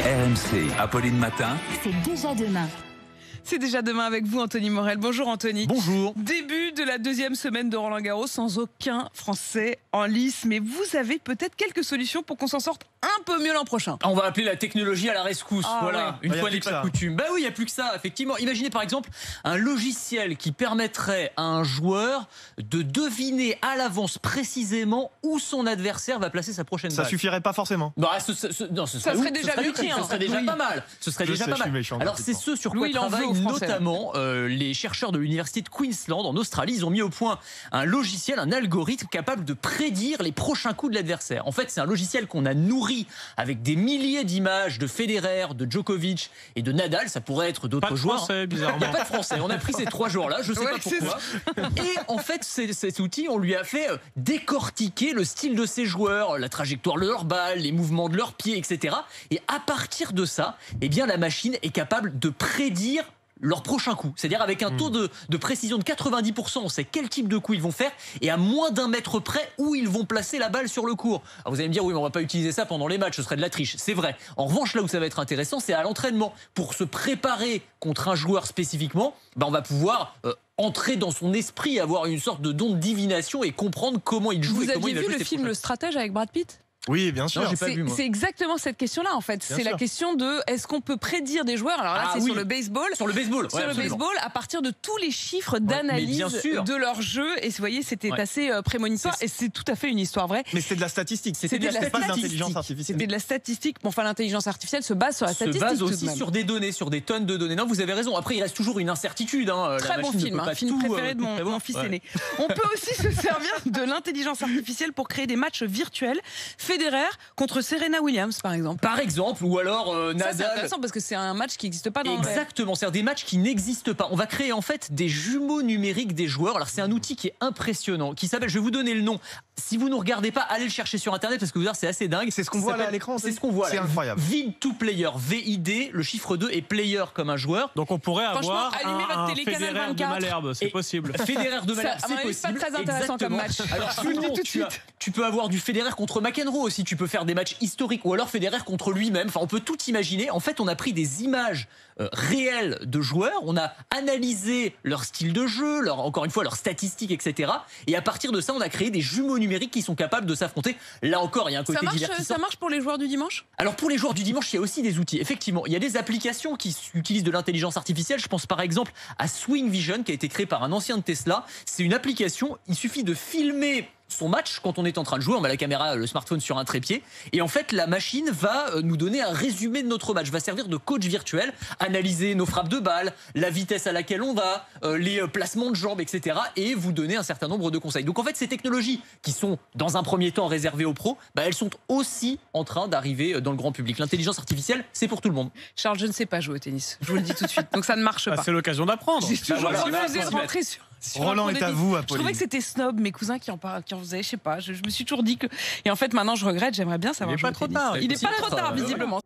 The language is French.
RMC, Apolline Matin. C'est déjà demain. C'est déjà demain avec vous, Anthony Morel. Bonjour Anthony. Bonjour. Début de la deuxième semaine de Roland-Garros sans aucun Français en lice. Mais vous avez peut-être quelques solutions pour qu'on s'en sorte un peu mieux l'an prochain. On va appeler la technologie à la rescousse. Voilà. Une fois n'est pas coutume. Bah oui, il n'y a plus que ça, effectivement. Imaginez par exemple un logiciel qui permettrait à un joueur de deviner à l'avance précisément où son adversaire va placer sa prochaine balle. Ça suffirait pas forcément. Bah, ça serait déjà mieux. Ce serait déjà pas mal. Ce serait déjà pas mal. Alors c'est ce sur quoi travaillent notamment les chercheurs de l'université de Queensland en Australie. Ils ont mis au point un logiciel, un algorithme capable de prédire les prochains coups de l'adversaire. En fait, c'est un logiciel qu'on a nourri avec des milliers d'images de Federer, de Djokovic et de Nadal. Ça pourrait être d'autres joueurs. Français, bizarrement. Il n'y a pas de français. On a pris ces 3 joueurs-là, je sais pas pourquoi. Et en fait, cet outil, on lui a fait décortiquer le style de ces joueurs, la trajectoire de leurs balles, les mouvements de leurs pieds, etc. Et à partir de ça, eh bien, la machine est capable de prédire leur prochain coup, c'est-à-dire avec un taux de précision de 90%, on sait quel type de coup ils vont faire et à moins d'un mètre près où ils vont placer la balle sur le court. Alors vous allez me dire oui mais on va pas utiliser ça pendant les matchs, ce serait de la triche, c'est vrai. En revanche là où ça va être intéressant c'est à l'entraînement. Pour se préparer contre un joueur spécifiquement, on va pouvoir entrer dans son esprit, avoir une sorte de don de divination et comprendre comment il joue. Vous aviez vu le film Le Stratège avec Brad Pitt ? Oui, bien sûr. Non, j'ai pas vu, moi. C'est exactement cette question-là en fait. C'est la question de est-ce qu'on peut prédire des joueurs. Alors là, c'est sur le baseball. Sur le baseball. Sur le baseball, à partir de tous les chiffres d'analyse de leur jeu. Et vous voyez, c'était assez prémonitoire. Et c'est tout à fait une histoire vraie. Mais c'était de la statistique. C'était de la pas de statistique. l'intelligence artificielle. C'était de la statistique. Bon, enfin, l'intelligence artificielle se base sur la statistique. Se base aussi sur des données, sur des tonnes de données. Non, vous avez raison. Après, il reste toujours une incertitude. Très bon film, film préféré de mon fils aîné. On peut aussi se servir de l'intelligence artificielle pour créer des matchs virtuels. Federer contre Serena Williams, par exemple. Par exemple, ou alors Nadal. C'est intéressant parce que c'est un match qui n'existe pas dans Exactement, c'est-à-dire des matchs qui n'existent pas. On va créer en fait des jumeaux numériques des joueurs. Alors c'est un outil qui est impressionnant, qui s'appelle, je vais vous donner le nom. Si vous ne regardez pas, allez le chercher sur internet parce que vous verrez c'est assez dingue. C'est ce qu'on voit là à l'écran. C'est ce qu'on voit là. C'est incroyable. Vid2Player, VID, le chiffre 2 et player comme un joueur. Donc on pourrait avoir un Federer de Malherbe, c'est possible. Federer de Malherbe, c'est possible. Pas très intéressant comme match. Alors sinon, tu peux avoir du Federer contre McEnroe aussi. Tu peux faire des matchs historiques ou alors Federer contre lui-même. Enfin, on peut tout imaginer. En fait, on a pris des images réelles de joueurs. On a analysé leur style de jeu, encore une fois, leurs statistiques, etc. Et à partir de ça, on a créé des jumeaux numériques qui sont capables de s'affronter. Là encore, il y a un côté divertissant. Ça marche pour les joueurs du dimanche ? Alors, pour les joueurs du dimanche, il y a aussi des outils. Effectivement, il y a des applications qui utilisent de l'intelligence artificielle. Je pense par exemple à Swing Vision, qui a été créé par un ancien de Tesla. C'est une application, il suffit de filmer son match quand on est en train de jouer, on met la caméra, le smartphone sur un trépied et en fait la machine va nous donner un résumé de notre match, va servir de coach virtuel, analyser nos frappes de balles, la vitesse à laquelle on va, les placements de jambes, etc. et vous donner un certain nombre de conseils. Donc en fait ces technologies qui sont dans un premier temps réservées aux pros, elles sont aussi en train d'arriver dans le grand public. L'intelligence artificielle, c'est pour tout le monde. Charles, je ne sais pas jouer au tennis, je vous le dis tout de suite, donc ça ne marche pas. C'est l'occasion d'apprendre. J'ai toujours refusé de rentrer sur Roland est à vous, Apolline. Je trouvais que c'était snob, mes cousins qui en faisaient, je sais pas. Je me suis toujours dit que. Et en fait, maintenant, je regrette, j'aimerais bien savoir. Il n'est pas trop tard. Il n'est pas trop tard, visiblement.